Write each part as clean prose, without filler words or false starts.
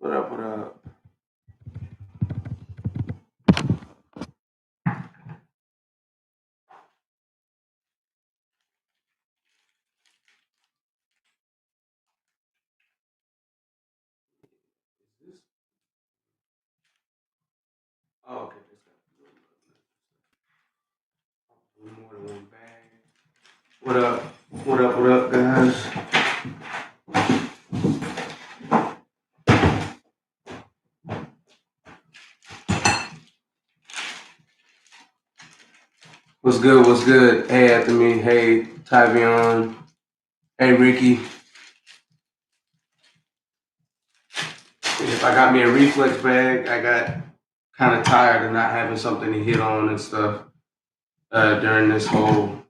What up? What up? Is this? Oh, okay. This got more than one bag. What up? What up? What up, guys? What's good? What's good? Hey, Anthony. Hey, Tyvion. Hey, Ricky. If I got me a reflex bag, I got kind of tired of not having something to hit on and stuff during this whole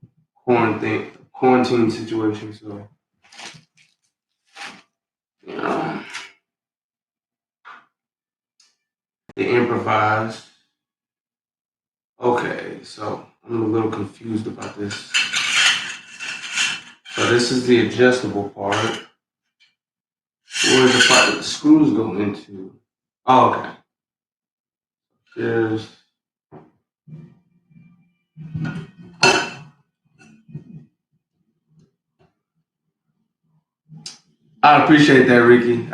quarantine situation. So, you know, to improvise. Okay, so I'm a little confused about this. So this is the adjustable part. Where's the part that the screws go into? Oh, okay. There's. I appreciate that, Ricky.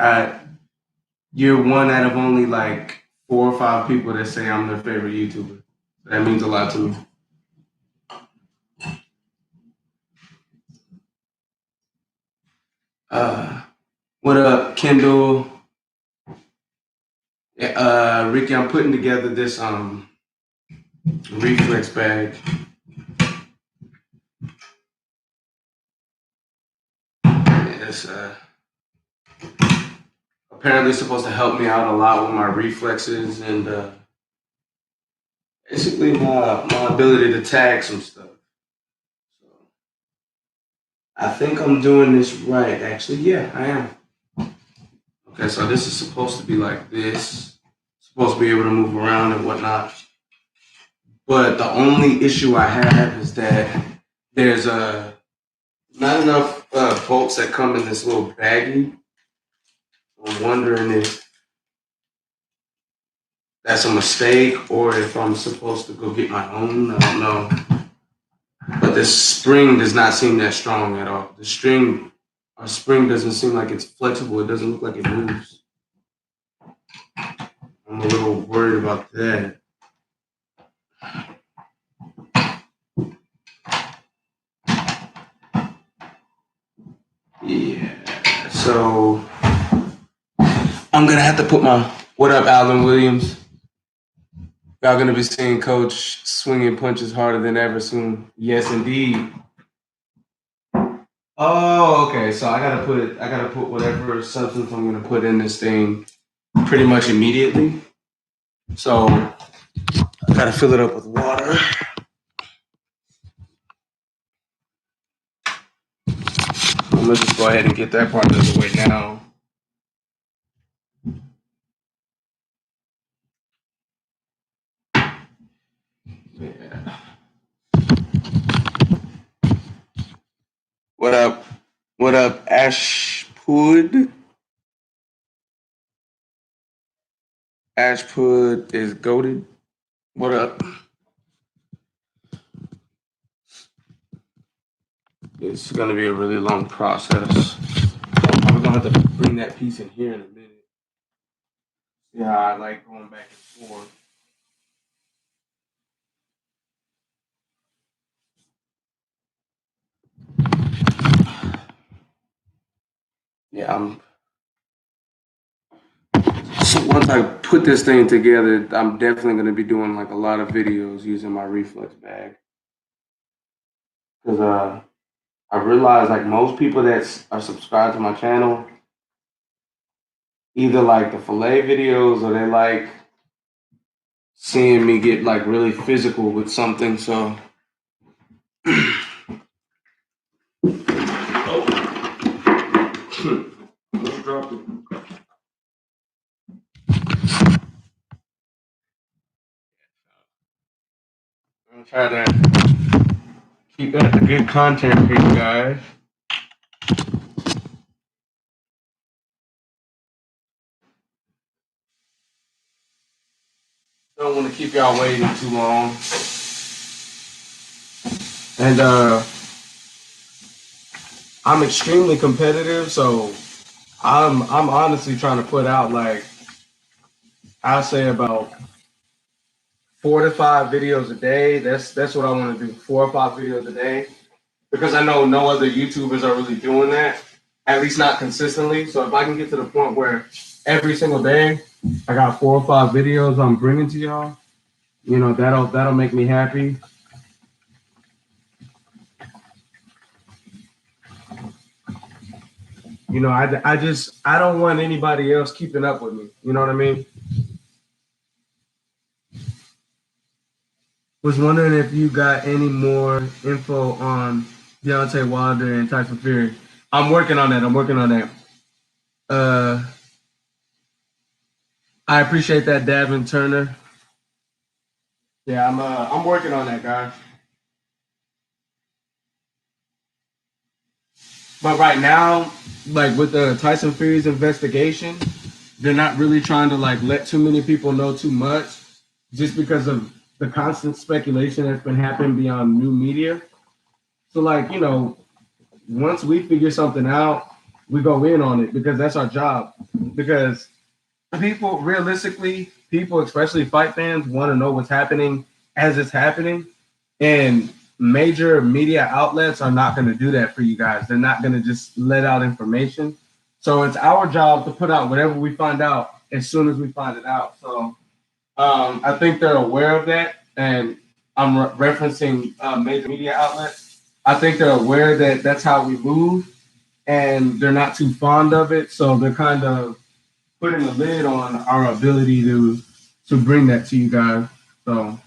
You're one out of only like 4 or 5 people that say I'm their favorite YouTuber. That means a lot to me. Uh, what up, Kendall? Ricky, I'm putting together this reflex bag. It's apparently supposed to help me out a lot with my reflexes and basically my ability to tag some stuff. So I think I'm doing this right. Actually, yeah, I am. Okay, so this is supposed to be like this. Supposed to be able to move around and whatnot. But the only issue I have is that there's not enough bolts that come in this little baggie. I'm wondering if that's a mistake or if I'm supposed to go get my own. I don't know. But this spring does not seem that strong at all. Our spring doesn't seem like it's flexible. It doesn't look like it moves. I'm a little worried about that. Yeah. So I'm gonna have to put my what up, Alvin Williams. Y'all gonna be seeing Coach swinging punches harder than ever soon. Yes, indeed. Oh, okay. So I gotta put whatever substance I'm gonna put in this thing pretty much immediately. So I gotta fill it up with water. I'm gonna just go ahead and get that part out of the way now. Yeah. What up? What up, Ashpud? Ashpud is goaded. What up? It's gonna be a really long process. I'm probably gonna have to bring that piece in here in a minute. Yeah, I like going back and forth. Yeah, so once I put this thing together, I'm definitely going to be doing like a lot of videos using my reflex bag because I realize like most people that are subscribed to my channel either like the fillet videos or they like seeing me get like really physical with something. So dropped it. I'm gonna try to keep that a good content for you guys. don't want to keep y'all waiting too long. And I'm extremely competitive, so I'm honestly trying to put out like I'll say about 4 to 5 videos a day. That's what I want to do. 4 or 5 videos a day. Because I know no other YouTubers are really doing that, at least not consistently. So if I can get to the point where every single day I got 4 or 5 videos I'm bringing to y'all, that'll make me happy. I don't want anybody else keeping up with me. You know what I mean? Was wondering if you got any more info on Deontay Wilder and Tyson Fury. I'm working on that. Uh, I appreciate that, Davin Turner. Yeah, I'm working on that, guys. But right now, like with the Tyson Fury's investigation, they're not really trying to like let too many people know too much, just because of the constant speculation that's been happening beyond new media. So like once we figure something out, we go in on it because that's our job. Because people, realistically, people, especially fight fans, want to know what's happening as it's happening. And major media outlets are not going to do that for you guys. They're not going to just let out information. So it's our job to put out whatever we find out as soon as we find it out. So I think they're aware of that. And I'm referencing major media outlets. I think they're aware that that's how we move and they're not too fond of it. So they're kind of putting a lid on our ability to bring that to you guys. So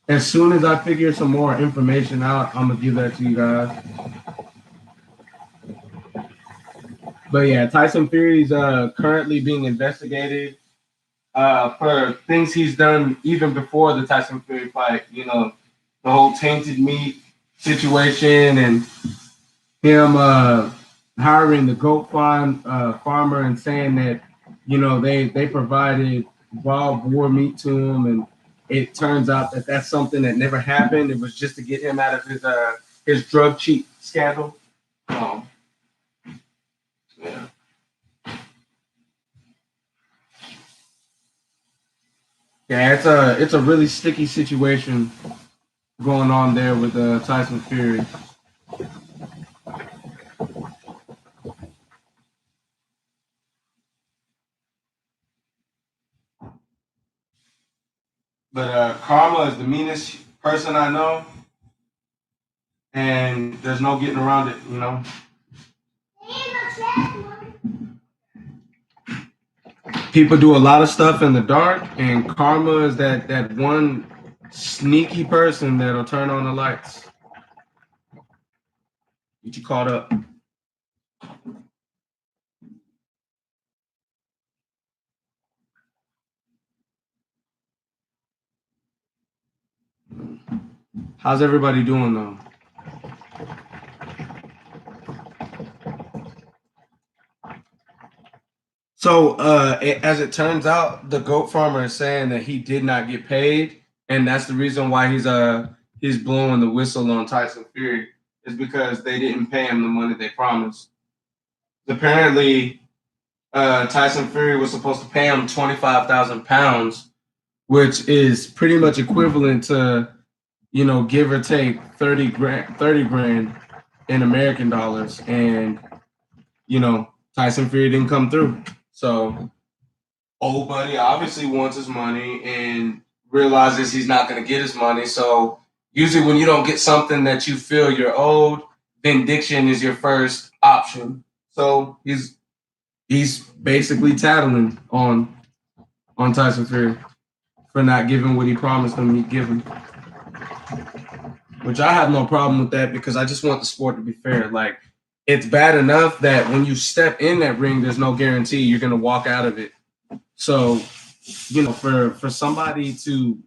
as soon as I figure some more information out, I'm gonna give that to you guys. But yeah, Tyson Fury's currently being investigated for things he's done even before the Tyson Fury fight. The whole tainted meat situation and him hiring the goat farmer and saying that they provided wild boar meat to him, and it turns out that that's something that never happened. It was just to get him out of his drug cheat scandal. Um, yeah, yeah, it's a really sticky situation going on there with Tyson Fury. But Karma is the meanest person I know, and there's no getting around it. People do a lot of stuff in the dark, and Karma is that one sneaky person that'll turn on the lights. Get you caught up. How's everybody doing though? So, as it turns out, the goat farmer is saying that he did not get paid, and that's the reason why he's blowing the whistle on Tyson Fury is because they didn't pay him the money they promised. Apparently, Tyson Fury was supposed to pay him 25,000 pounds, which is pretty much equivalent to give or take 30 grand in American dollars, and Tyson Fury didn't come through. So old buddy obviously wants his money and realizes he's not going to get his money. So usually when you don't get something that you feel you're owed, vindication is your first option. So he's basically tattling on Tyson Fury for not giving what he promised him he'd give him. Which I have no problem with that because I just want the sport to be fair. Like, it's bad enough that when you step in that ring, there's no guarantee you're going to walk out of it. So, for somebody to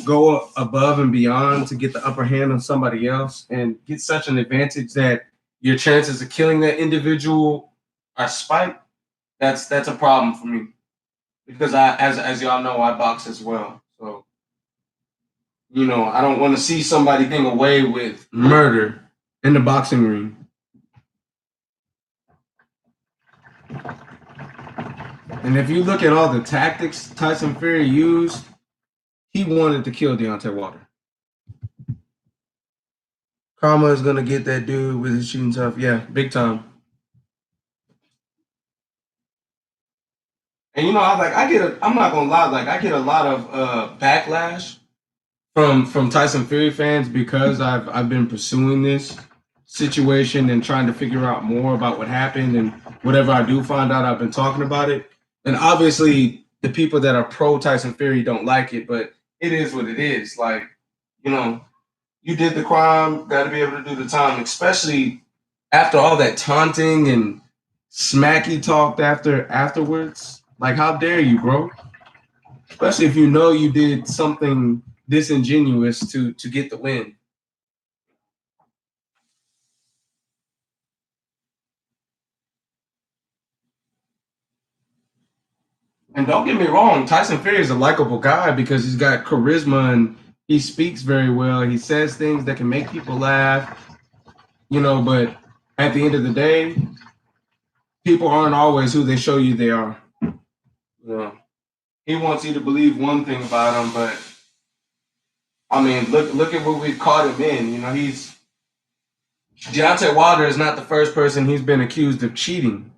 go above and beyond to get the upper hand on somebody else and get such an advantage that your chances of killing that individual are spiked, that's a problem for me. because as y'all know, I box as well. So I don't want to see somebody getting away with murder in the boxing ring. And if you look at all the tactics Tyson Fury used, he wanted to kill Deontay Wilder. Karma is gonna get that dude with his shooting tough. Yeah, big time. And I'm not gonna lie, like I get a lot of backlash from Tyson Fury fans because I've been pursuing this situation and trying to figure out more about what happened, and whatever I do find out, I've been talking about it. And obviously the people that are pro Tyson Fury don't like it, but it is what it is. Like, you know, you did the crime, got to be able to do the time, especially after all that taunting and smacky talked afterwards. Like, how dare you, bro? Especially if you know you did something disingenuous to get the win. And don't get me wrong, Tyson Fury is a likable guy because he's got charisma and he speaks very well. He says things that can make people laugh, but at the end of the day, people aren't always who they show you they are. Yeah. He wants you to believe one thing about him, but I mean, look at what we've caught him in. He's Deontay Wilder is not the first person he's been accused of cheating.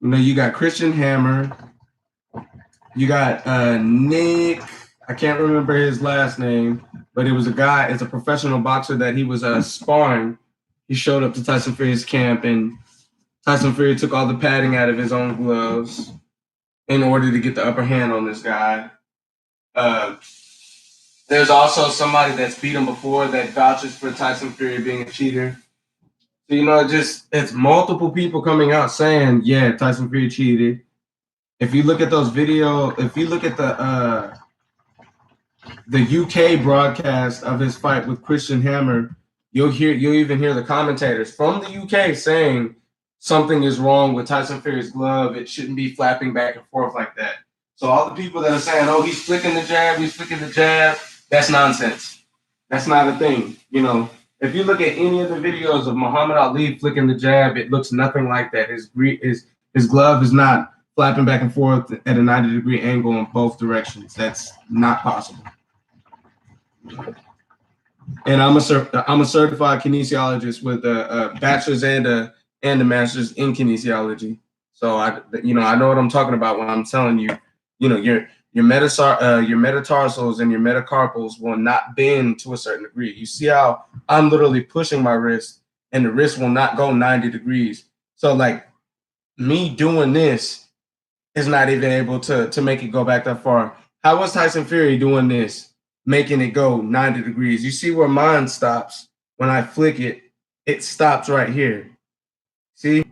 You got Christian Hammer, you got Nick. I can't remember his last name, but it was a guy. It's a professional boxer that he was sparring. He showed up to Tyson Fury's camp, and Tyson Fury took all the padding out of his own gloves in order to get the upper hand on this guy. Uh, there's also somebody that's beat him before that vouches for Tyson Fury being a cheater. So it's multiple people coming out saying, yeah, Tyson Fury cheated. If you look at those if you look at the UK broadcast of his fight with Christian Hammer, you'll even hear the commentators from the UK saying something is wrong with Tyson Fury's glove. It shouldn't be flapping back and forth like that. So all the people that are saying, oh, he's flicking the jab, that's nonsense. That's not a thing. If you look at any of the videos of Muhammad Ali flicking the jab, it looks nothing like that. His glove is not flapping back and forth at a 90-degree angle in both directions. That's not possible. And I'm a certified kinesiologist with a bachelor's and a master's in kinesiology. So I know what I'm talking about when I'm telling you, your metatarsals and your metacarpals will not bend to a certain degree. You see how I'm literally pushing my wrist, and the wrist will not go 90 degrees. So like me doing this is not even able to make it go back that far. How was Tyson Fury doing this, making it go 90 degrees? You see where mine stops when I flick it? It stops right here. See?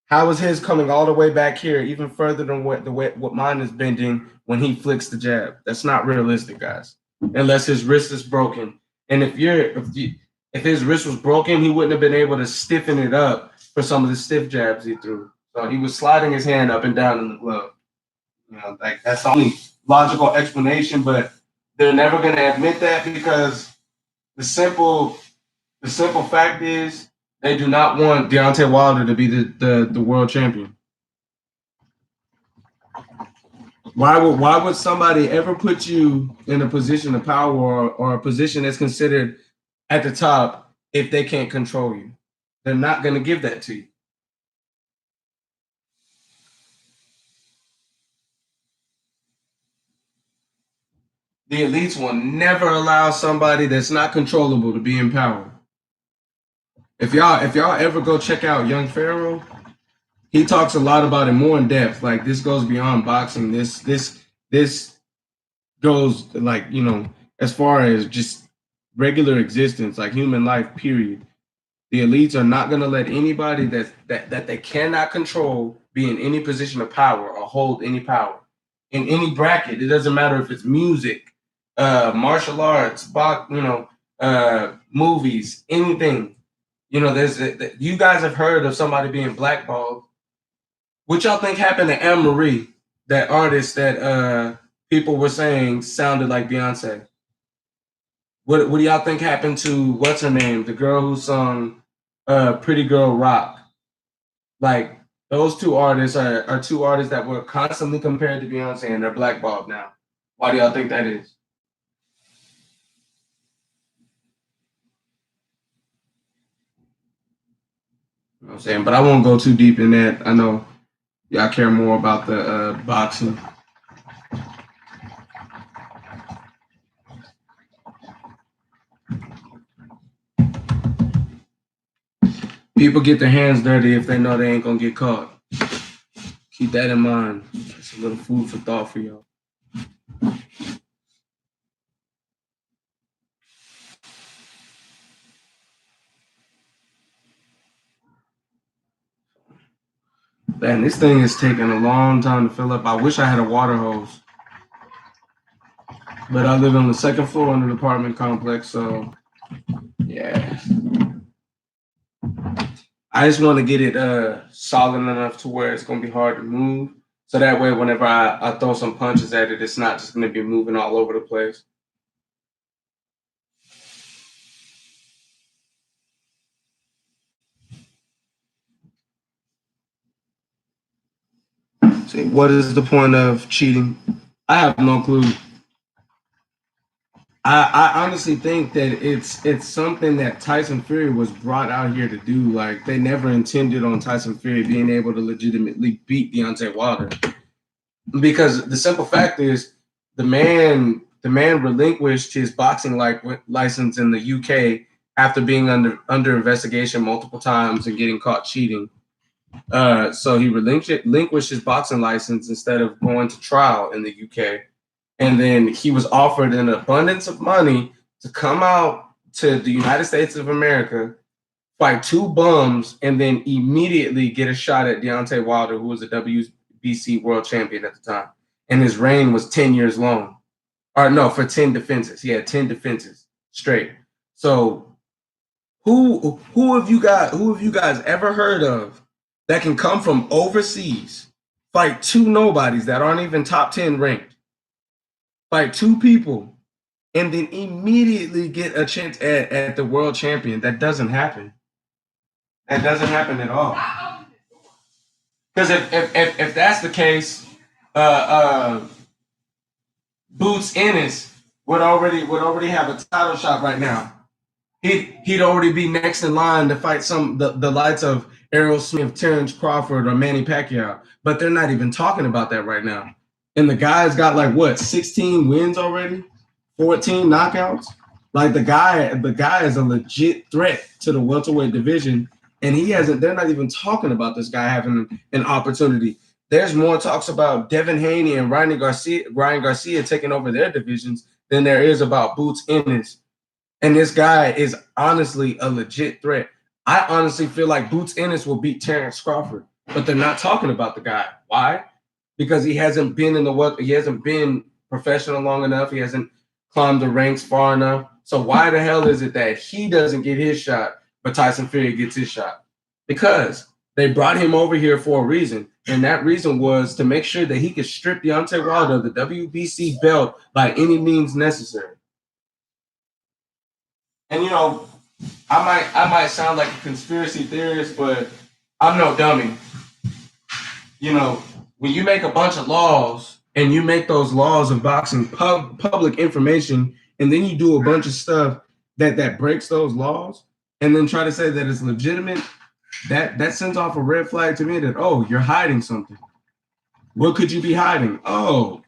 How is his coming all the way back here, even further than what mine is bending when he flicks the jab? That's not realistic, guys. Unless his wrist is broken. And if his wrist was broken, he wouldn't have been able to stiffen it up for some of the stiff jabs he threw. So he was sliding his hand up and down in the glove. Like that's the only logical explanation, but they're never going to admit that because the simple fact is they do not want Deontay Wilder to be the world champion. Why would somebody ever put you in a position of power or a position that's considered at the top if they can't control you? They're not going to give that to you. The elites will never allow somebody that's not controllable to be in power. If y'all ever go check out Young Pharaoh, he talks a lot about it more in depth. Like this goes beyond boxing. This goes like as far as just regular existence, like human life. Period. The elites are not going to let anybody that they cannot control be in any position of power or hold any power in any bracket. It doesn't matter if it's music, martial arts, movies, anything. You guys have heard of somebody being blackballed. What y'all think happened to Anne Marie that artist that people were saying sounded like Beyonce. What do y'all think happened to what's her name? The girl who sung Pretty Girl Rock. Like those two artists are two artists that were constantly compared to Beyonce and they're blackballed now. Why do y'all think that is? You know what I'm saying? But I won't go too deep in that. I know y'all care more about the boxing. People get their hands dirty if they know they ain't gonna get caught. Keep that in mind. It's a little food for thought for y'all. Man, this thing is taking a long time to fill up. I wish I had a water hose. But I live on the second floor in an apartment complex, so yeah. I just want to get it solid enough to where it's gonna be hard to move. So that way whenever I throw some punches at it, it's not just gonna be moving all over the place. See, what is the point of cheating? I have no clue. I honestly think that it's something that Tyson Fury was brought out here to do. Like they never intended on Tyson Fury being able to legitimately beat Deontay Wilder, because the simple fact is the man relinquished his boxing license in the UK after being under investigation multiple times and getting caught cheating. So he relinquished his boxing license instead of going to trial in the UK. And then he was offered an abundance of money to come out to the United States of America, fight two bums, and then immediately get a shot at Deontay Wilder, who was a WBC world champion at the time. And his reign was 10 years long. Or no, for 10 defenses. He had 10 defenses straight. So who have you guys ever heard of that can come from overseas, fight two nobodies that aren't even top 10 ranked, fight two people, and then immediately get a chance at the world champion? That doesn't happen. That doesn't happen at all. Because if that's the case, uh, uh, Boots Ennis would already have a title shot right now. He'd already be next in line to fight the likes of Errol Smith, Terrence Crawford, or Manny Pacquiao. But they're not even talking about that right now. And the guy's got like what, 16 wins already, 14 knockouts. Like the guy is a legit threat to the welterweight division, and he hasn't. They're not even talking about this guy having an opportunity. There's more talks about Devin Haney and Ryan Garcia taking over their divisions than there is about Boots Ennis. And this guy is honestly a legit threat. I honestly feel like Boots Ennis will beat Terrence Crawford, but they're not talking about the guy. Why? Because he hasn't been professional long enough. He hasn't climbed the ranks far enough. So why the hell is it that he doesn't get his shot, but Tyson Fury gets his shot? Because they brought him over here for a reason, and that reason was to make sure that he could strip Deontay Wilder of the WBC belt by any means necessary. And I might sound like a conspiracy theorist, but I'm no dummy. You know, when you make a bunch of laws and you make those laws of boxing public information, and then you do a bunch of stuff that breaks those laws, and then try to say that it's legitimate, that sends off a red flag to me that, oh, you're hiding something. What could you be hiding? Oh,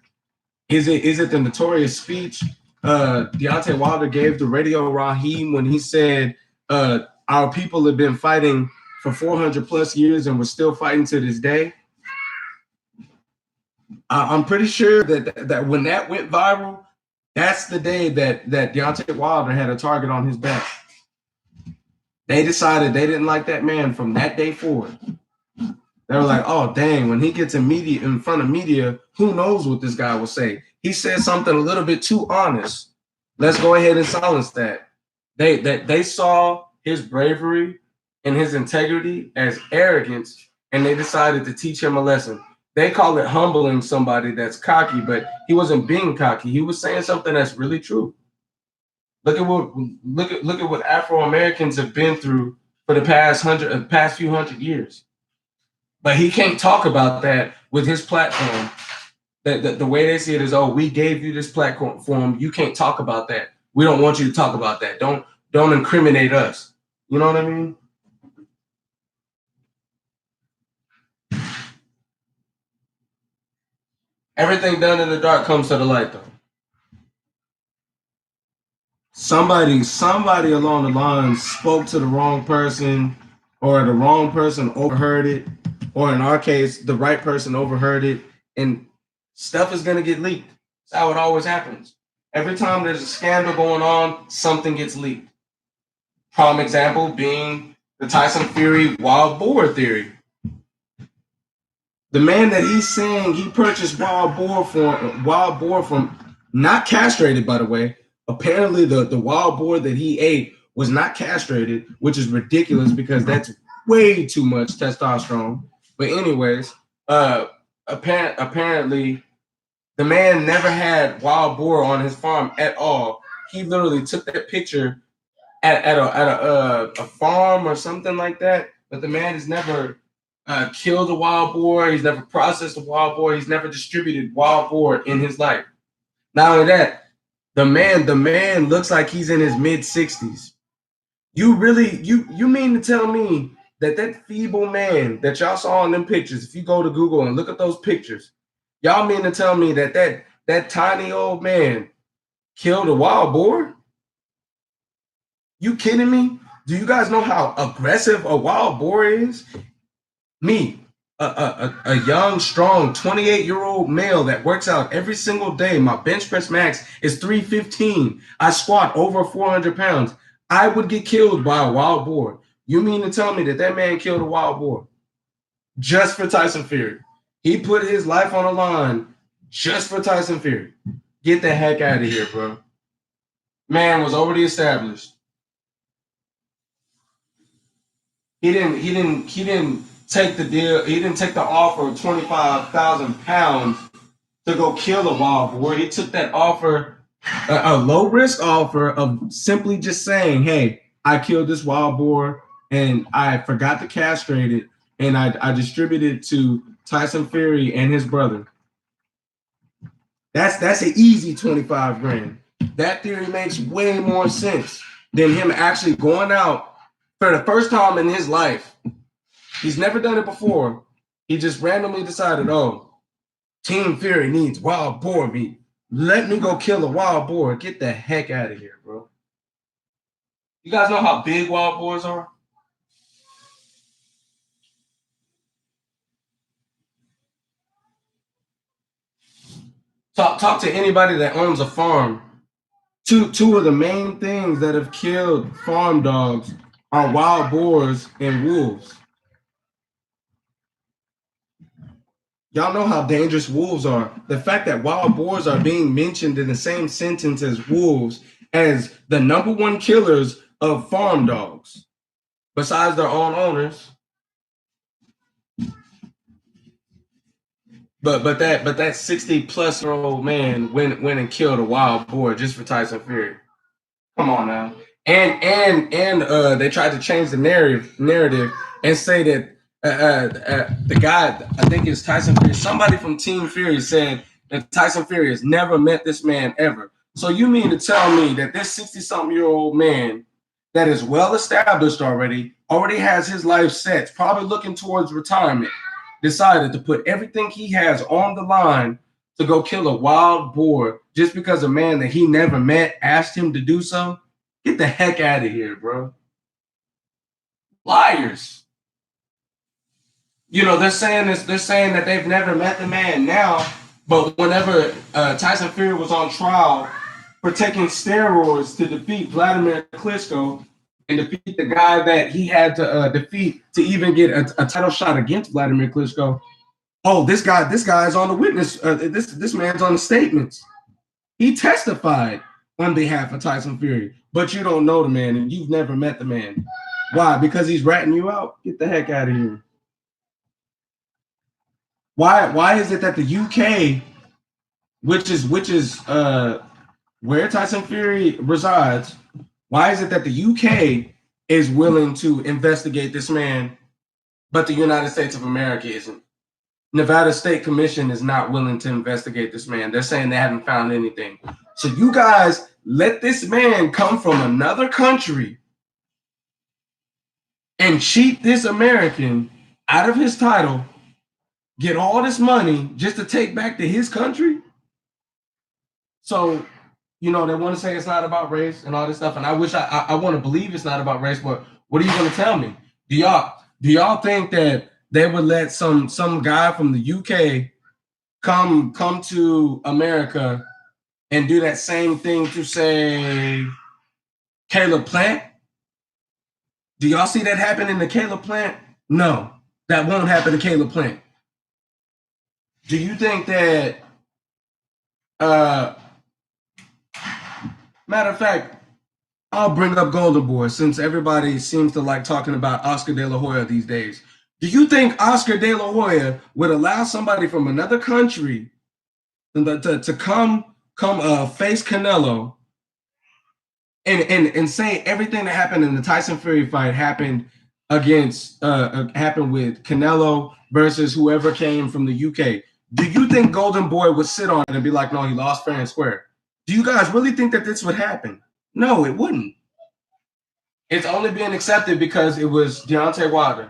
is it the notorious speech Deontay Wilder gave to Radio Raheem when he said our people have been fighting for 400 plus years and we're still fighting to this day? I'm pretty sure that when that went viral, that's the day that Deontay Wilder had a target on his back. They decided they didn't like that man from that day forward. They were like, oh, dang, when he gets in front of media, who knows what this guy will say? He said something a little bit too honest. Let's go ahead and silence that. They saw his bravery and his integrity as arrogance, and they decided to teach him a lesson. They call it humbling somebody that's cocky, but he wasn't being cocky. He was saying something that's really true. Look at what Afro Americans have been through for the past few hundred years. But he can't talk about that with his platform. The way they see it is, oh, we gave you this platform. You can't talk about that. We don't want you to talk about that. Don't incriminate us. You know what I mean? Everything done in the dark comes to the light, though. Somebody along the line spoke to the wrong person, or the wrong person overheard it, or in our case, the right person overheard it, and stuff is gonna get leaked. That's how it always happens. Every time there's a scandal going on, something gets leaked. Prime example being the Tyson Fury wild boar theory. The man that he's saying he purchased wild boar from, not castrated, by the way. Apparently, the wild boar that he ate was not castrated, which is ridiculous because that's way too much testosterone. But anyways, apparently the man never had wild boar on his farm at all. He literally took that picture at a farm or something like that. But the man has never killed a wild boar. He's never processed a wild boar. He's never distributed wild boar in his life. Not only that, the man looks like he's in his mid-60s. You mean to tell me that feeble man that y'all saw in them pictures, if you go to Google and look at those pictures, y'all mean to tell me that tiny old man killed a wild boar? You kidding me? Do you guys know how aggressive a wild boar is? Me, a young, strong 28-year-old male that works out every single day. My bench press max is 315. I squat over 400 pounds. I would get killed by a wild boar. You mean to tell me that man killed a wild boar just for Tyson Fury? He put his life on the line just for Tyson Fury. Get the heck out of here, bro. Man was already established. He didn't take the deal. He didn't take the offer of 25,000 pounds to go kill a wild boar. He took that offer, a low risk offer of simply just saying, "Hey, I killed this wild boar and I forgot to castrate it, and I distributed it to Tyson Fury and his brother." That's an easy 25 grand. That theory makes way more sense than him actually going out for the first time in his life. He's never done it before. He just randomly decided, oh, Team Fury needs wild boar meat. Let me go kill a wild boar. Get the heck out of here, bro. You guys know how big wild boars are? Talk to anybody that owns a farm. Two of the main things that have killed farm dogs are wild boars and wolves. Y'all know how dangerous wolves are. The fact that wild boars are being mentioned in the same sentence as wolves as the number one killers of farm dogs, besides their own owners. But that 60-plus-year-old man went and killed a wild boar just for Tyson Fury. Come on now. And they tried to change the narrative and say that the guy, I think it's Tyson Fury, somebody from Team Fury said that Tyson Fury has never met this man ever. So you mean to tell me that this 60-something-year-old man that is well established already has his life set, probably looking towards retirement, decided to put everything he has on the line to go kill a wild boar just because a man that he never met asked him to do so? Get the heck out of here, bro. Liars. You know, they're saying this, they're saying that they've never met the man now, but whenever Tyson Fury was on trial for taking steroids to defeat Vladimir Klitschko and defeat the guy that he had to defeat to even get a title shot against Vladimir Klitschko. Oh, this guy is on the witness. This man's on the statements. He testified on behalf of Tyson Fury, but you don't know the man and you've never met the man. Why? Because he's ratting you out? Get the heck out of here. Why is it that the UK, which is where Tyson Fury resides, why is it that the UK is willing to investigate this man, but the United States of America isn't? Nevada State Commission is not willing to investigate this man. They're saying they haven't found anything. So you guys let this man come from another country and cheat this American out of his title, get all this money just to take back to his country? So, they want to say it's not about race and all this stuff, and I wish I want to believe it's not about race, but what are you going to tell me? Do y'all think that they would let some guy from the UK come to America and do that same thing to, say, Caleb Plant? Do y'all see that happen in the Caleb Plant? No, that won't happen to Caleb Plant. Do you think that, matter of fact, I'll bring up Golden Boy since everybody seems to like talking about Oscar De La Hoya these days. Do you think Oscar De La Hoya would allow somebody from another country to come face Canelo and say everything that happened in the Tyson Fury fight happened happened with Canelo versus whoever came from the UK? Do you think Golden Boy would sit on it and be like, no, he lost fair and square? Do you guys really think that this would happen? No, it wouldn't. It's only being accepted because it was Deontay Wilder.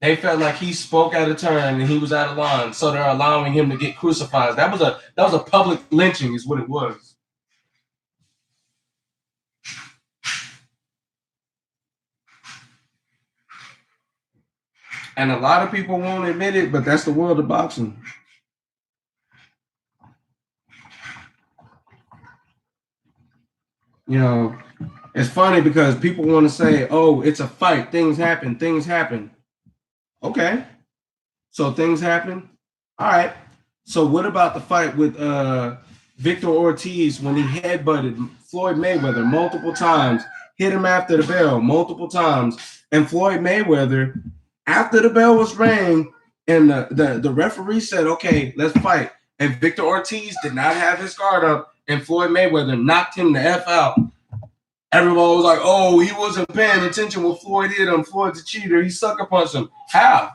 They felt like he spoke out of turn and he was out of line, so they're allowing him to get crucified. That was a public lynching, is what it was. And a lot of people won't admit it, but that's the world of boxing. It's funny because people want to say, oh, it's a fight. Things happen. Okay. So things happen. All right. So what about the fight with Victor Ortiz when he headbutted Floyd Mayweather multiple times, hit him after the bell multiple times, and Floyd Mayweather, after the bell was rang and the referee said, okay, let's fight, and Victor Ortiz did not have his guard up and Floyd Mayweather knocked him the F out. Everyone was like, oh, he wasn't paying attention when Floyd hit him. Floyd's a cheater. He sucker punched him. How?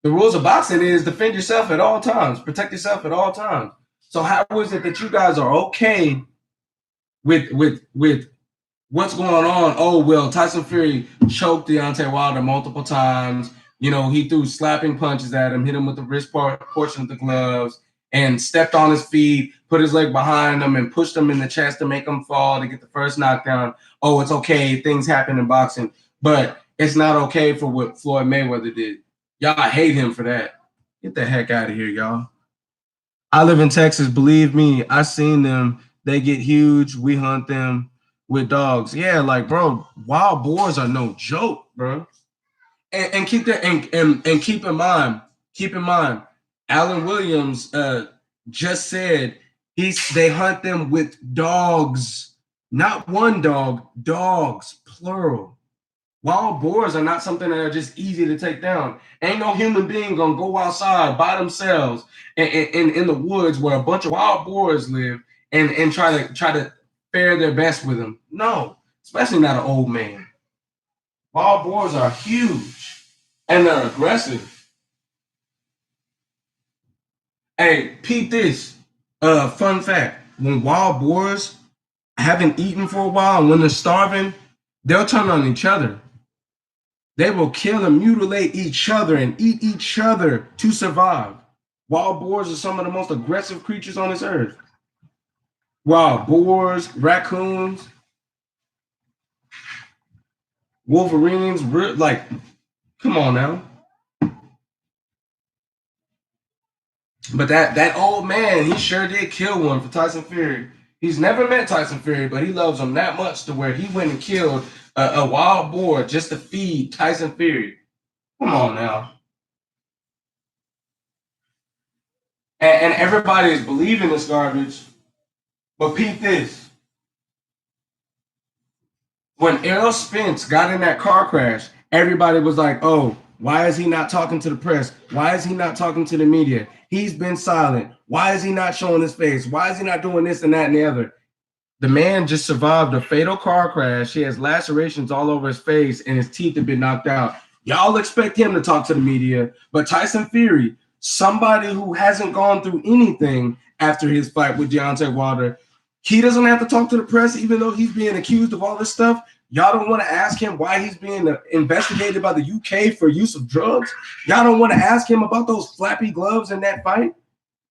The rules of boxing is defend yourself at all times, protect yourself at all times. So how is it that you guys are okay with what's going on? Oh, well, Tyson Fury choked Deontay Wilder multiple times. He threw slapping punches at him, hit him with the wrist portion of the gloves, and stepped on his feet, put his leg behind him, and pushed him in the chest to make him fall to get the first knockdown. Oh, it's okay. Things happen in boxing. But it's not okay for what Floyd Mayweather did. Y'all hate him for that. Get the heck out of here, y'all. I live in Texas. Believe me, I seen them. They get huge. We hunt them with dogs. Yeah, like, bro, wild boars are no joke, bro. And keep that and keep in mind, Alan Williams just said they hunt them with dogs, not one dog, dogs, plural. Wild boars are not something that are just easy to take down. Ain't no human being gonna go outside by themselves in the woods where a bunch of wild boars live and try to fare their best with them. No, especially not an old man. Wild boars are huge and they're aggressive. Hey, peep this. Fun fact: when wild boars haven't eaten for a while and when they're starving, they'll turn on each other. They will kill and mutilate each other and eat each other to survive. Wild boars are some of the most aggressive creatures on this earth. Wild boars, raccoons, wolverines, like, come on now. But that old man, he sure did kill one for Tyson Fury. He's never met Tyson Fury, but he loves him that much to where he went and killed a wild boar just to feed Tyson Fury. Come on now. And everybody is believing this garbage. But peep this. When Errol Spence got in that car crash, everybody was like, oh, Why is he not talking to the press? Why is he not talking to the media? He's been silent. Why is he not showing his face? Why is he not doing this and that and the other? The man just survived a fatal car crash. He has lacerations all over his face and his teeth have been knocked out. Y'all expect him to talk to the media, but Tyson Fury, somebody who hasn't gone through anything after his fight with Deontay Wilder, he doesn't have to talk to the press, even though he's being accused of all this stuff. Y'all don't want to ask him why he's being investigated by the UK for use of drugs. Y'all don't want to ask him about those flappy gloves in that fight.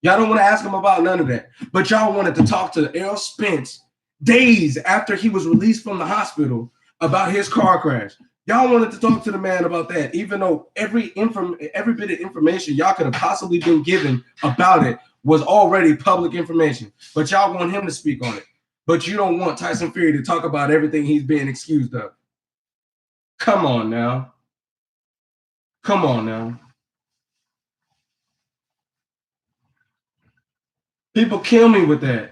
Y'all don't want to ask him about none of that. But y'all wanted to talk to Errol Spence days after he was released from the hospital about his car crash. Y'all wanted to talk to the man about that, even though every bit of information y'all could have possibly been given about it was already public information. But y'all want him to speak on it. But you don't want Tyson Fury to talk about everything he's being excused of. Come on now. Come on now. People kill me with that.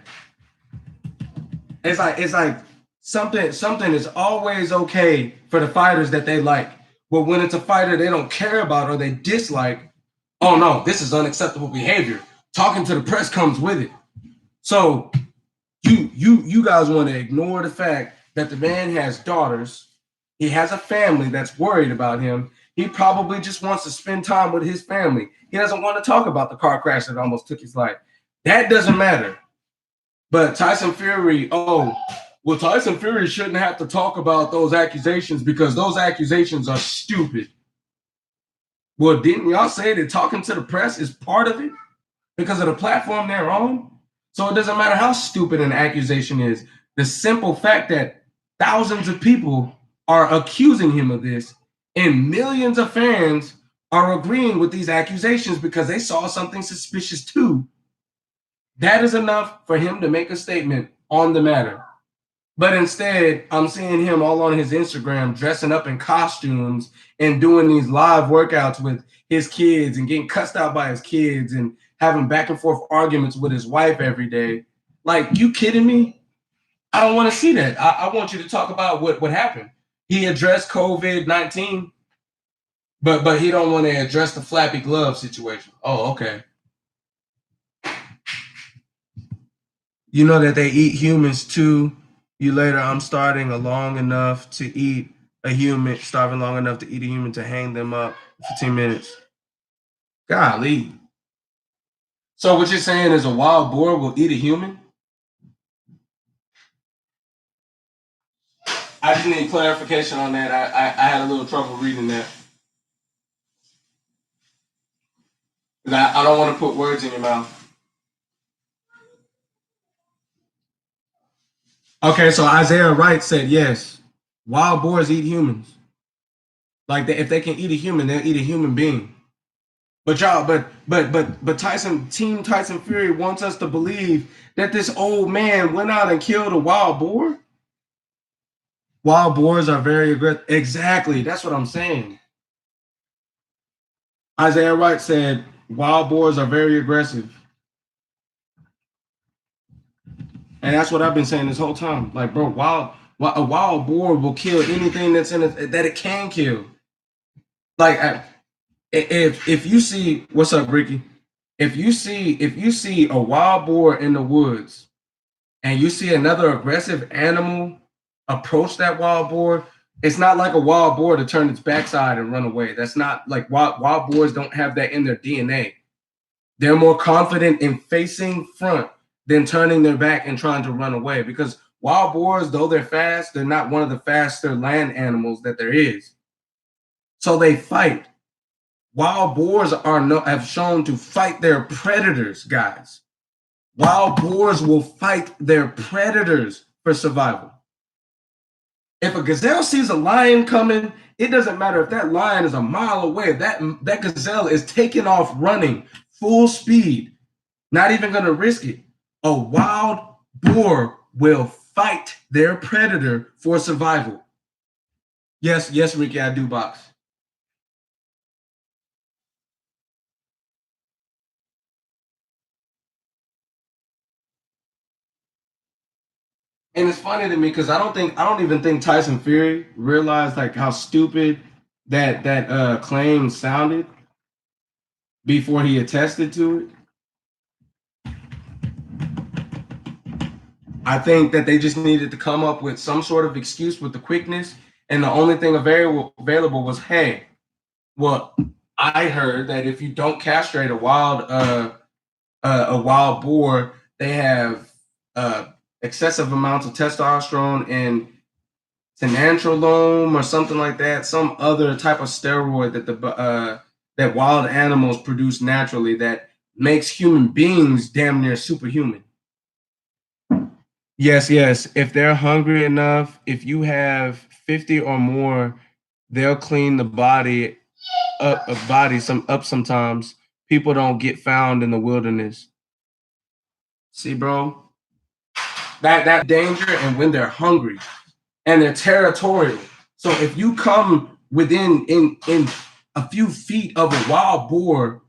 It's like something is always okay for the fighters that they like. But when it's a fighter they don't care about or they dislike, oh no, this is unacceptable behavior. Talking to the press comes with it. So you guys want to ignore the fact that the man has daughters. He has a family that's worried about him. He probably just wants to spend time with his family. He doesn't want to talk about the car crash that almost took his life. That doesn't matter. But Tyson Fury, well, Tyson Fury shouldn't have to talk about those accusations because those accusations are stupid. Well, didn't y'all say that talking to the press is part of it because of the platform they're on? So it doesn't matter how stupid an accusation is. The simple fact that thousands of people are accusing him of this and millions of fans are agreeing with these accusations because they saw something suspicious too. That is enough for him to make a statement on the matter. But instead, I'm seeing him all on his Instagram dressing up in costumes and doing these live workouts with his kids and getting cussed out by his kids and having back and forth arguments with his wife every day. Like, you kidding me? I don't want to see that. I want you to talk about what happened. He addressed COVID-19, but he don't want to address the flappy glove situation. Oh, okay. You know that they eat humans too. You later, I'm starting long enough to eat a human, starving long enough to eat a human to hang them up 15 minutes. Golly. So what you're saying is a wild boar will eat a human? I just need clarification on that. I had a little trouble reading that. I don't want to put words in your mouth. Okay, so Isaiah Wright said yes. Wild boars eat humans. Like if they can eat a human, they'll eat a human being. But y'all, but Team Tyson Fury wants us to believe that this old man went out and killed a wild boar. Wild boars are very aggressive. Exactly, that's what I'm saying. Isaiah Wright said wild boars are very aggressive, and that's what I've been saying this whole time. Like, bro, a wild boar will kill anything that's in it that it can kill. Like, if you see, what's up, Ricky? If you see a wild boar in the woods and you see another aggressive animal approach that wild boar, it's not like a wild boar to turn its backside and run away. That's not like wild boars don't have that in their DNA. They're more confident in facing front than turning their back and trying to run away because wild boars, though they're fast, they're not one of the faster land animals that there is. So they fight. Wild boars have shown to fight their predators, guys. Wild boars will fight their predators for survival. If a gazelle sees a lion coming, it doesn't matter if that lion is a mile away. That gazelle is taking off running full speed, not even going to risk it. A wild boar will fight their predator for survival. Yes, Ricky, I do box. And it's funny to me because I don't even think Tyson Fury realized like how stupid that claim sounded before he attested to it. I think that they just needed to come up with some sort of excuse with the quickness, and the only thing available was, hey, well, I heard that if you don't castrate a wild boar, they have excessive amounts of testosterone and tenantrolone or something like that, some other type of steroid that wild animals produce naturally that makes human beings damn near superhuman. Yes. If they're hungry enough, if you have 50 or more, they'll clean the body up sometimes. People don't get found in the wilderness. See, bro, that danger, and when they're hungry and they're territorial. So if you come within in a few feet of a wild boar,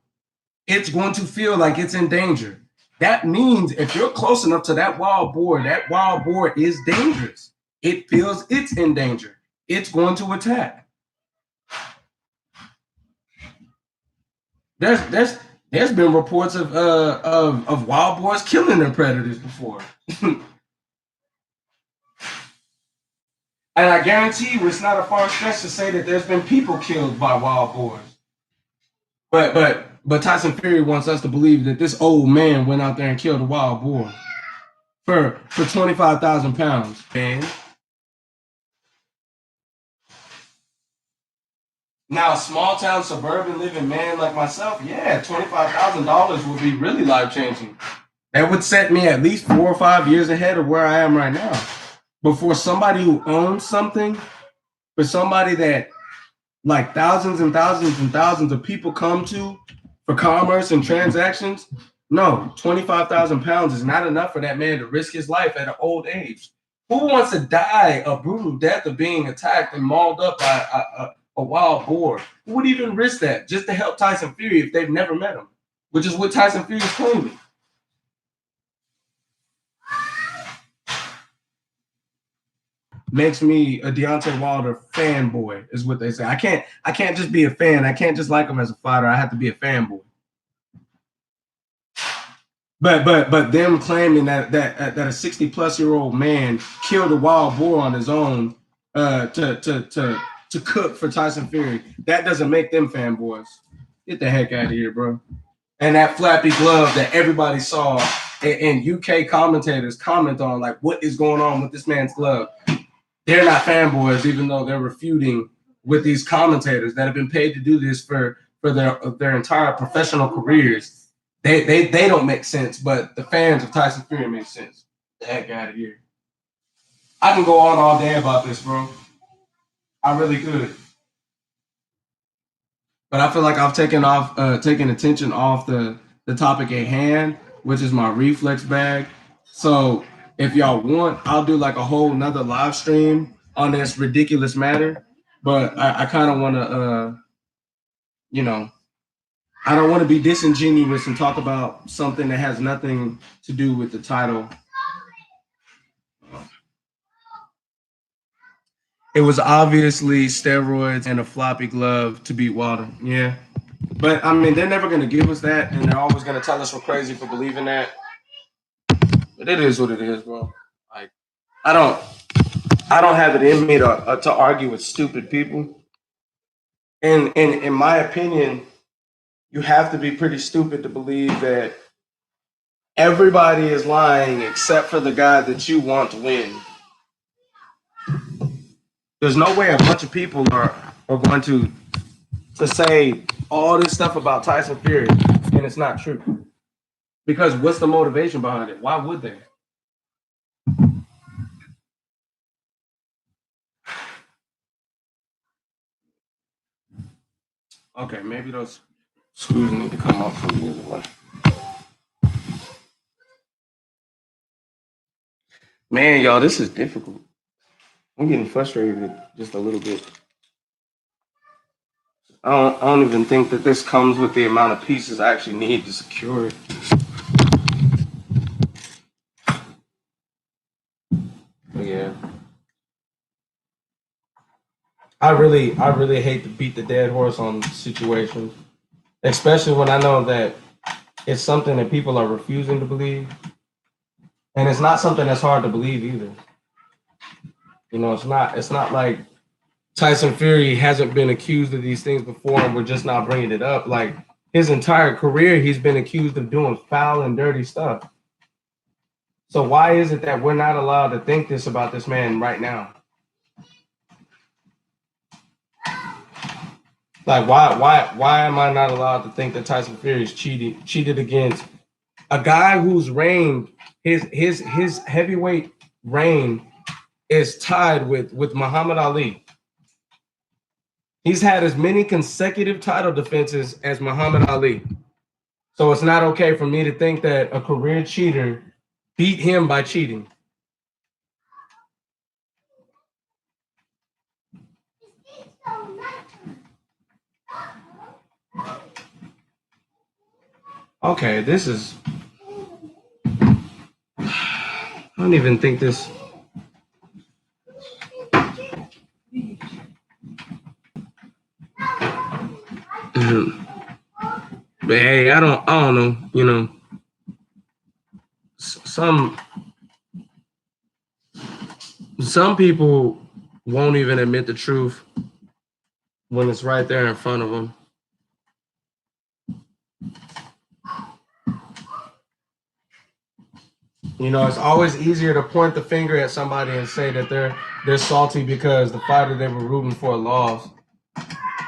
it's going to feel like it's in danger. That means if you're close enough to that wild boar is dangerous. It feels it's in danger. It's going to attack. There's been reports of wild boars killing their predators before. And I guarantee you, it's not a far stretch to say that there's been people killed by wild boars. But Tyson Fury wants us to believe that this old man went out there and killed a wild boar for 25,000 pounds, man. Now, a small town suburban living man like myself, yeah, $25,000 would be really life changing. That would set me at least 4 or 5 years ahead of where I am right now. But for somebody who owns something, for somebody that like thousands and thousands and thousands of people come to for commerce and transactions, no, 25,000 pounds is not enough for that man to risk his life at an old age. Who wants to die a brutal death of being attacked and mauled up by a wild boar? Who would even risk that just to help Tyson Fury if they've never met him? Which is what Tyson Fury is claiming. Makes me a Deontay Wilder fanboy, is what they say. I can't just be a fan. I can't just like him as a fighter. I have to be a fanboy. But them claiming that a 60-plus-year-old man killed a wild boar on his own to cook for Tyson Fury, that doesn't make them fanboys. Get the heck out of here, bro. And that flappy glove that everybody saw, and UK commentators comment on, like, what is going on with this man's glove? They're not fanboys, even though they're refuting with these commentators that have been paid to do this for their entire professional careers. They don't make sense, but the fans of Tyson Fury make sense. Get the heck out of here. I can go on all day about this, bro. I really could. But I feel like I've taken attention off the topic at hand, which is my reflex bag. So if y'all want, I'll do like a whole nother live stream on this ridiculous matter. But I kind of want to, I don't want to be disingenuous and talk about something that has nothing to do with the title. It was obviously steroids and a floppy glove to beat Wilder. Yeah. But I mean, they're never going to give us that, and they're always going to tell us we're crazy for believing that. But it is what it is, bro. Like, I don't have it in me to argue with stupid people. And in my opinion, you have to be pretty stupid to believe that everybody is lying except for the guy that you want to win. There's no way a bunch of people are going to say all this stuff about Tyson Fury and it's not true. Because what's the motivation behind it? Why would they? Okay, maybe those screws need to come off from the other one. Man, y'all, this is difficult. I'm getting frustrated just a little bit. I don't even think that this comes with the amount of pieces I actually need to secure it. But yeah. I really hate to beat the dead horse on situations, especially when I know that it's something that people are refusing to believe, and it's not something that's hard to believe either. You know, it's not like Tyson Fury hasn't been accused of these things before, and we're just not bringing it up. Like his entire career, he's been accused of doing foul and dirty stuff. So why is it that we're not allowed to think this about this man right now? Like why am I not allowed to think that Tyson Fury is cheated against a guy whose reign, his heavyweight reign is tied with Muhammad Ali. He's had as many consecutive title defenses as Muhammad Ali. So it's not okay for me to think that a career cheater beat him by cheating. Okay, this is. I don't even think this. But hey, I don't know. You know, some people won't even admit the truth when it's right there in front of them. You know, it's always easier to point the finger at somebody and say that they're salty because the fighter they were rooting for lost.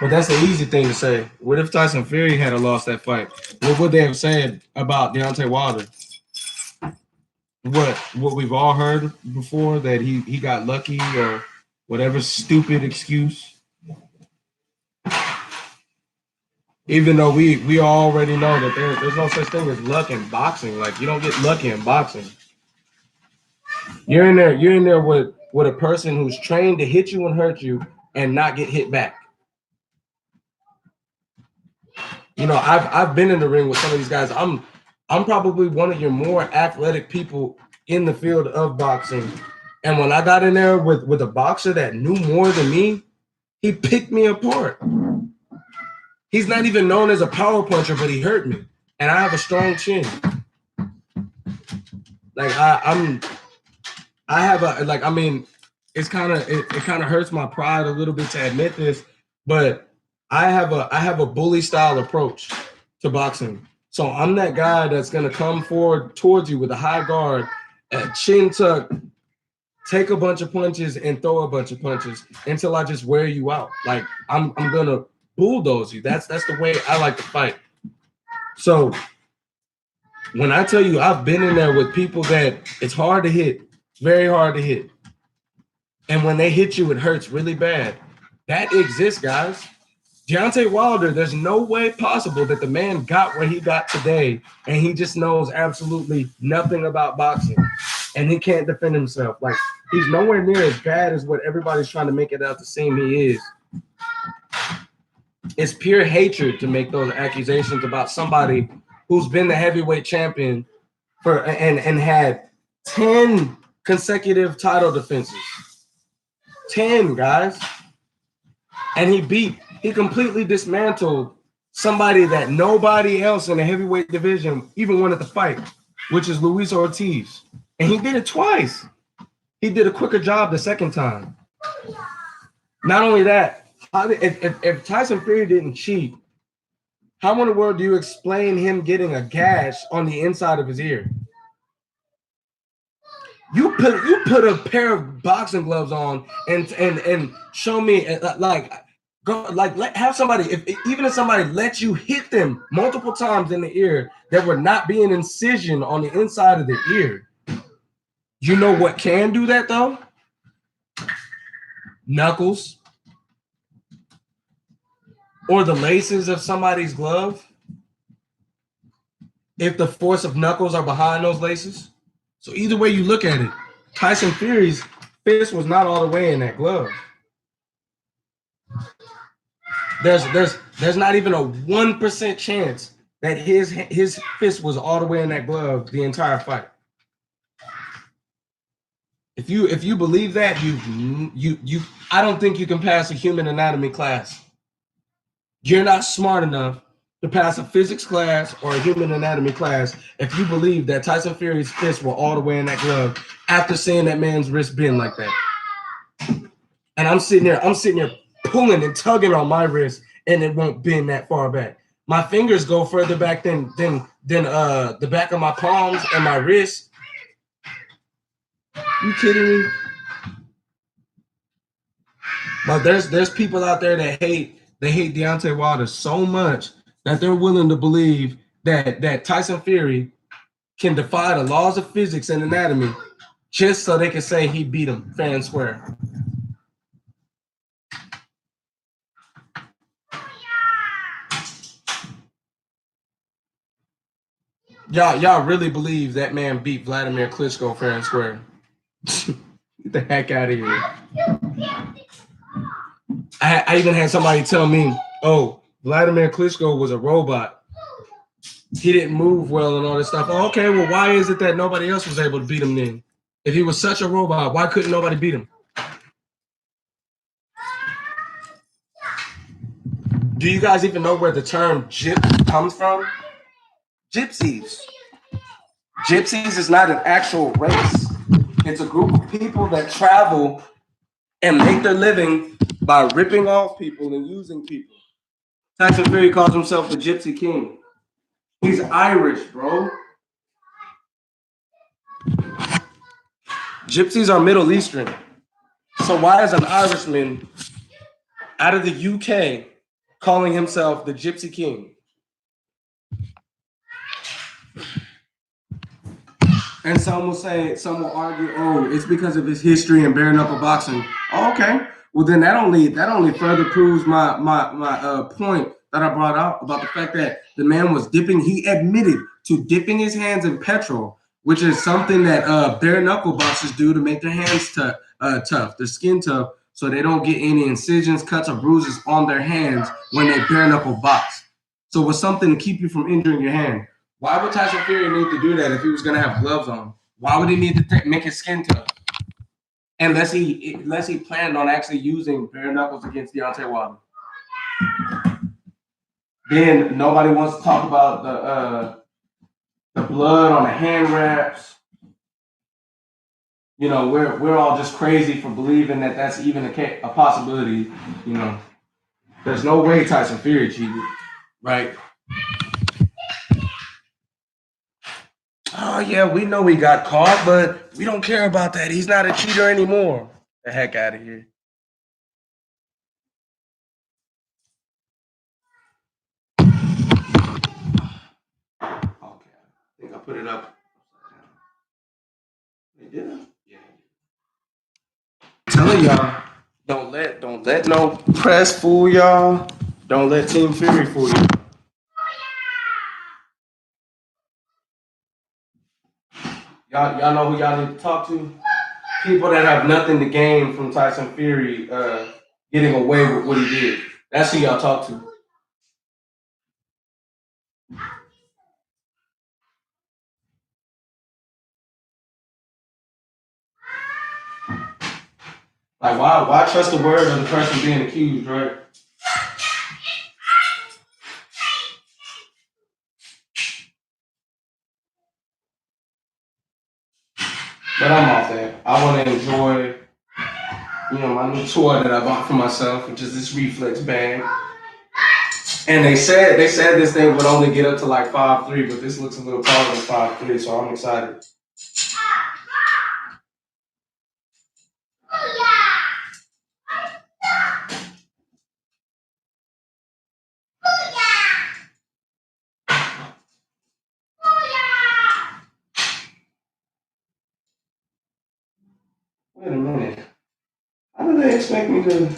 But that's the easy thing to say. What if Tyson Fury had lost that fight? What would they have said about Deontay Wilder? What we've all heard before, that he got lucky or whatever stupid excuse. Even though we already know that there's no such thing as luck in boxing. Like you don't get lucky in boxing. You're in there with a person who's trained to hit you and hurt you and not get hit back. You know, I've been in the ring with some of these guys. I'm probably one of your more athletic people in the field of boxing. And when I got in there with a boxer that knew more than me, he picked me apart. He's not even known as a power puncher, but he hurt me. And I have a strong chin. Like it's kind of it kind of hurts my pride a little bit to admit this, but I have a bully style approach to boxing. So I'm that guy that's gonna come forward towards you with a high guard, a chin tuck, take a bunch of punches and throw a bunch of punches until I just wear you out. Like I'm gonna bulldoze you. That's the way I like to fight. So when I tell you I've been in there with people that it's hard to hit, very hard to hit. And when they hit you, it hurts really bad. That exists, guys. Deontay Wilder, there's no way possible that the man got where he got today, and he just knows absolutely nothing about boxing, and he can't defend himself. Like, he's nowhere near as bad as what everybody's trying to make it out to seem he is. It's pure hatred to make those accusations about somebody who's been the heavyweight champion for and had 10 consecutive title defenses. 10, guys. And he completely dismantled somebody that nobody else in the heavyweight division even wanted to fight, which is Luis Ortiz. And he did it twice. He did a quicker job the second time. Not only that, if Tyson Fury didn't cheat, how in the world do you explain him getting a gash on the inside of his ear? You put a pair of boxing gloves on and show me have somebody even if somebody lets you hit them multiple times in the ear that would not be an incision on the inside of the ear. You know what can do that though? Knuckles or the laces of somebody's glove. If the force of knuckles are behind those laces. So either way you look at it, Tyson Fury's fist was not all the way in that glove. There's not even a 1% chance that his fist was all the way in that glove the entire fight. If you believe that, I don't think you can pass a human anatomy class. You're not smart enough to pass a physics class or a human anatomy class if you believe that Tyson Fury's fists were all the way in that glove after seeing that man's wrist bend like that. And I'm sitting there pulling and tugging on my wrist, and it won't bend that far back. My fingers go further back than the back of my palms and my wrist. You kidding me? But there's people out there that hate Deontay Wilder so much that they're willing to believe that Tyson Fury can defy the laws of physics and anatomy just so they can say he beat him fair and square. Y'all really believe that man beat Vladimir Klitschko fair and square? Get the heck out of here. I even had somebody tell me, oh, Vladimir Klitschko was a robot. He didn't move well and all this stuff. Oh, okay, well, why is it that nobody else was able to beat him then? If he was such a robot, why couldn't nobody beat him? Do you guys even know where the term gypsy comes from? Gypsies. Gypsies is not an actual race. It's a group of people that travel and make their living by ripping off people and using people. Tyson Fury calls himself the Gypsy King. He's Irish, bro. Gypsies are Middle Eastern. So why is an Irishman out of the UK calling himself the Gypsy King? And some will argue, oh, it's because of his history in bare knuckle boxing. Oh, okay. Well, then that only further proves my point that I brought out about the fact that the man was dipping. He admitted to dipping his hands in petrol, which is something that bare knuckle boxers do to make their hands tough, their skin tough, so they don't get any incisions, cuts, or bruises on their hands when they bare knuckle box. So it's something to keep you from injuring your hand. Why would Tyson Fury need to do that if he was going to have gloves on? Why would he need to make his skin tough? Unless he planned on actually using bare knuckles against Deontay Wilder. Then nobody wants to talk about the blood on the hand wraps. You know, we're all just crazy for believing that that's even a possibility. You know, there's no way Tyson Fury cheated, right? Oh yeah, we know he got caught, but we don't care about that. He's not a cheater anymore. The heck out of here. Okay, I think I put it up. They did? Yeah. I'm telling y'all, don't let no press fool y'all. Don't let Team Fury fool you. Y'all know who y'all need to talk to? People that have nothing to gain from Tyson Fury getting away with what he did. That's who y'all talk to. Like why trust the word of the person being accused, right? But I'm off that. I want to enjoy, my new toy that I bought for myself, which is this Reflex Bag. And they said this thing would only get up to like 5'3", but this looks a little taller than 5'3", so I'm excited. Wait a minute. How do they expect me to?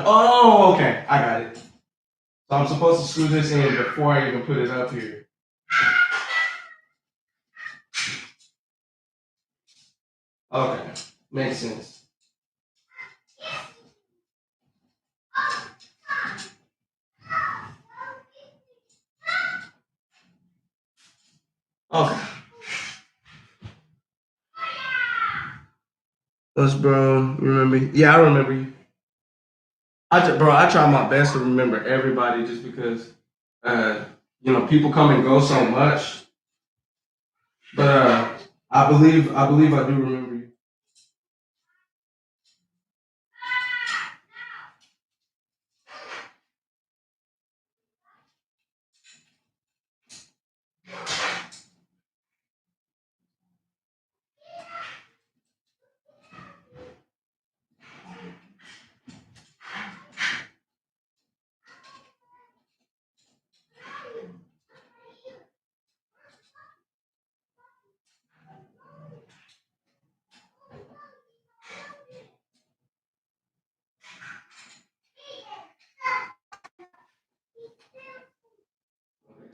Oh, okay, I got it. So I'm supposed to screw this in before I even put it up here. Okay, makes sense. Okay. What's bro? You remember? Yeah, I remember you. I try my best to remember everybody just because, uh, people come and go so much. But I believe I do remember you.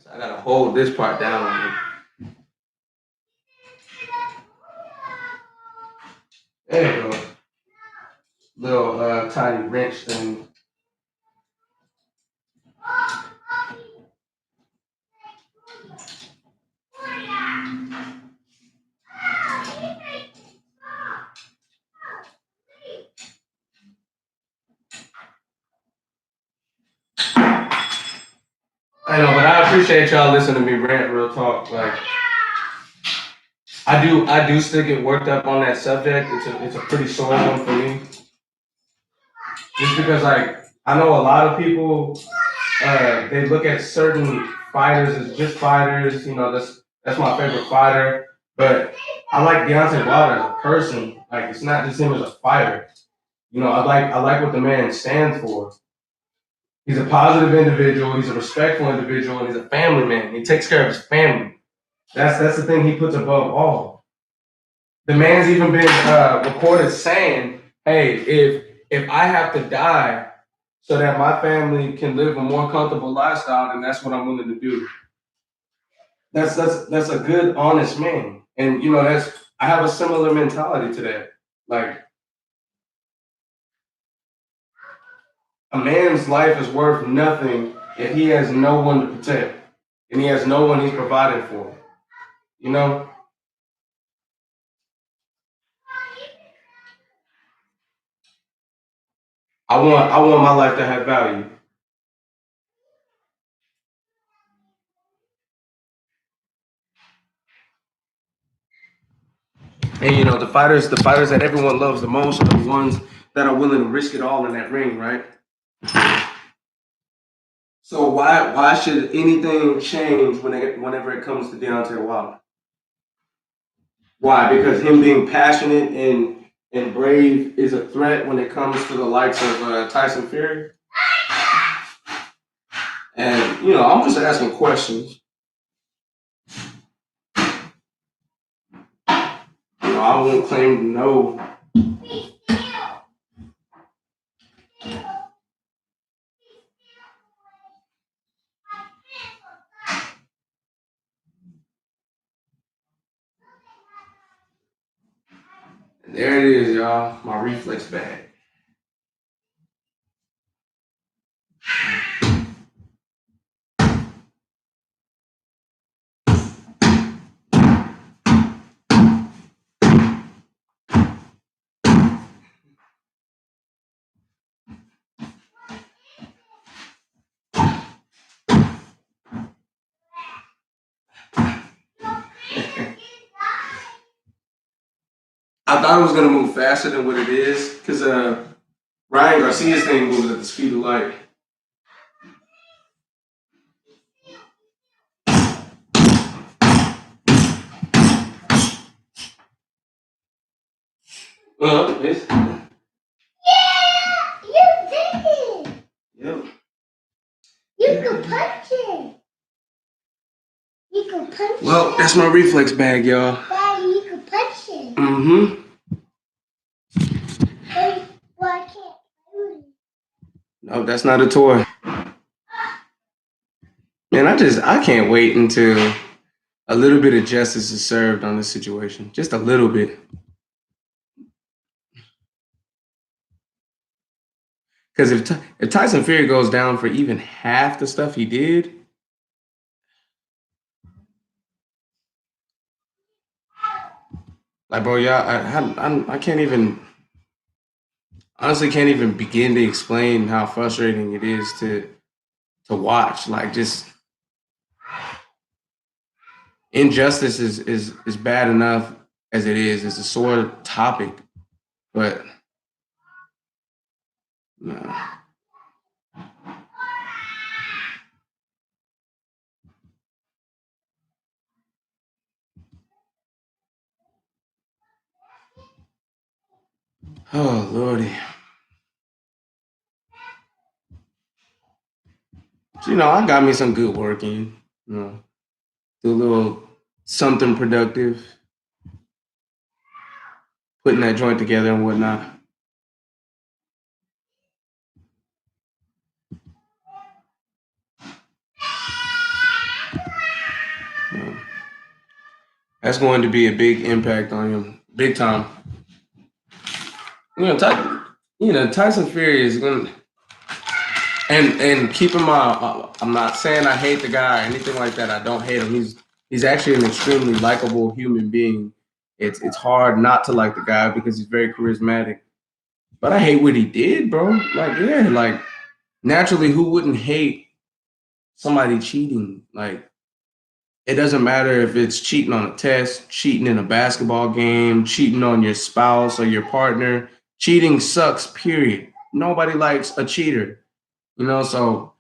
So I gotta hold this part down. There you go. Little tiny wrench thing. I know, but I appreciate y'all listening to me rant real talk. Like I do still get worked up on that subject. It's a pretty sore one for me. Just because like I know a lot of people they look at certain fighters as just fighters. That's my favorite fighter. But I like Deontay Wilder as a person. Like it's not just him as a fighter. I like what the man stands for. He's a positive individual. He's a respectful individual, and he's a family man. He takes care of his family. That's the thing he puts above all. The man's even been recorded saying, "Hey, if I have to die so that my family can live a more comfortable lifestyle, then that's what I'm willing to do." That's a good, honest man, and that's I have a similar mentality to that. Like a man's life is worth nothing if he has no one to protect, and he has no one he's providing for. You know, I want my life to have value. And the fighters that everyone loves the most are the ones that are willing to risk it all in that ring, right? So why should anything change whenever it comes to Deontay Wilder? Why? Because him being passionate and brave is a threat when it comes to the likes of Tyson Fury. And I'm just asking questions. I won't claim to know. And there it is, y'all. My reflex bag. I thought it was gonna move faster than what it is, because Ryan Garcia's thing moves at the speed of light. It's, You did it. yep. You can punch it. You can punch Well, it. that's my reflex bag, y'all. Daddy, you can punch it. Mm-hmm. Hey, well, I can't play with it. No, that's not a toy. Man, I can't wait until a little bit of justice is served on this situation. Just a little bit. Because if Tyson Fury goes down for even half the stuff he did, like bro, yeah, I can't even. honestly can't even begin to explain how frustrating it is to watch. Like just injustice is bad enough as it is. It's a sore topic, but no. Oh lordy. So, I got me some good work in. Do a little something productive, putting that joint together and whatnot. Um, that's going to be a big impact on him, big time. Tyson Fury is going to, and keep in mind, I'm not saying I hate the guy or anything like that. I don't hate him. He's actually an extremely likable human being. It's hard not to like the guy because he's very charismatic. But I hate what he did, bro. Like, yeah, like naturally, who wouldn't hate somebody cheating? Like, it doesn't matter if it's cheating on a test, cheating in a basketball game, cheating on your spouse or your partner. Cheating sucks, period. Nobody likes a cheater, so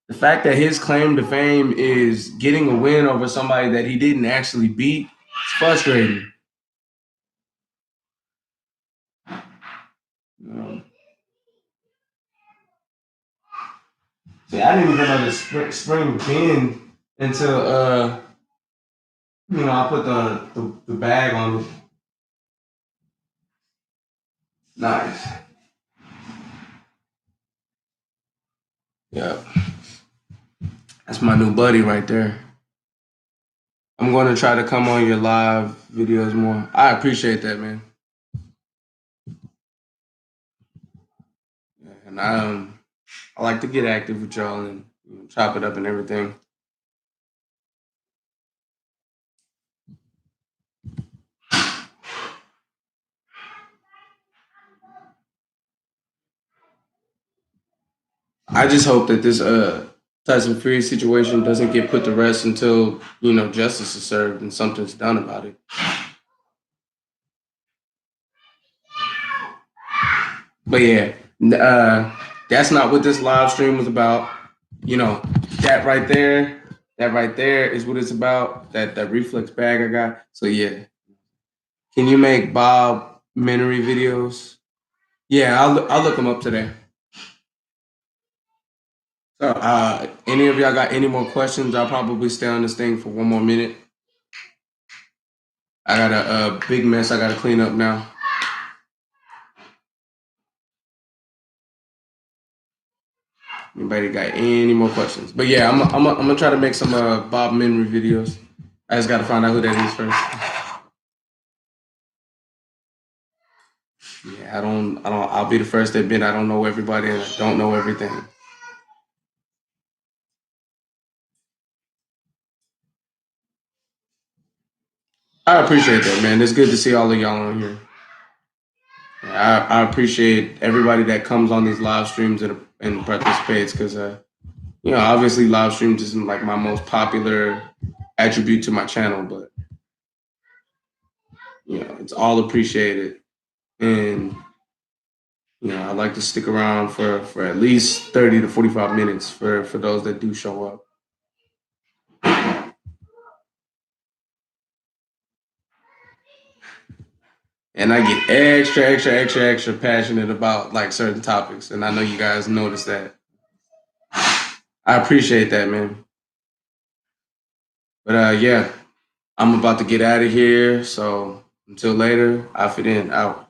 the fact that his claim to fame is getting a win over somebody that he didn't actually beat, it's frustrating. See, I didn't even know the spring pin until I put the bag on it. Nice. Yeah. That's my new buddy right there. I'm going to try to come on your live videos more. I appreciate that, man. Yeah, and I like to get active with y'all and chop it up and everything. I just hope that this Tyson Fury situation doesn't get put to rest until justice is served and something's done about it. But yeah, that's not what this live stream was about. That right there is what it's about. That reflex bag I got. So yeah, can you make Bob Minery videos? Yeah, I'll look them up today. So, any of y'all got any more questions? I'll probably stay on this thing for one more minute. I got a big mess I got to clean up now. Anybody got any more questions? But yeah, I'm gonna try to make some Bob Minery videos. I just got to find out who that is first. Yeah, I'll be the first to admit I don't know everybody and I don't know everything. I appreciate that, man. It's good to see all of y'all on here. I appreciate everybody that comes on these live streams and participates because, obviously live streams isn't like my most popular attribute to my channel, but, it's all appreciated. And, I like to stick around for at least 30 to 45 minutes for those that do show up. And I get extra passionate about like certain topics. And I know you guys notice that. I appreciate that, man. But yeah, I'm about to get out of here. So until later, I fit in out.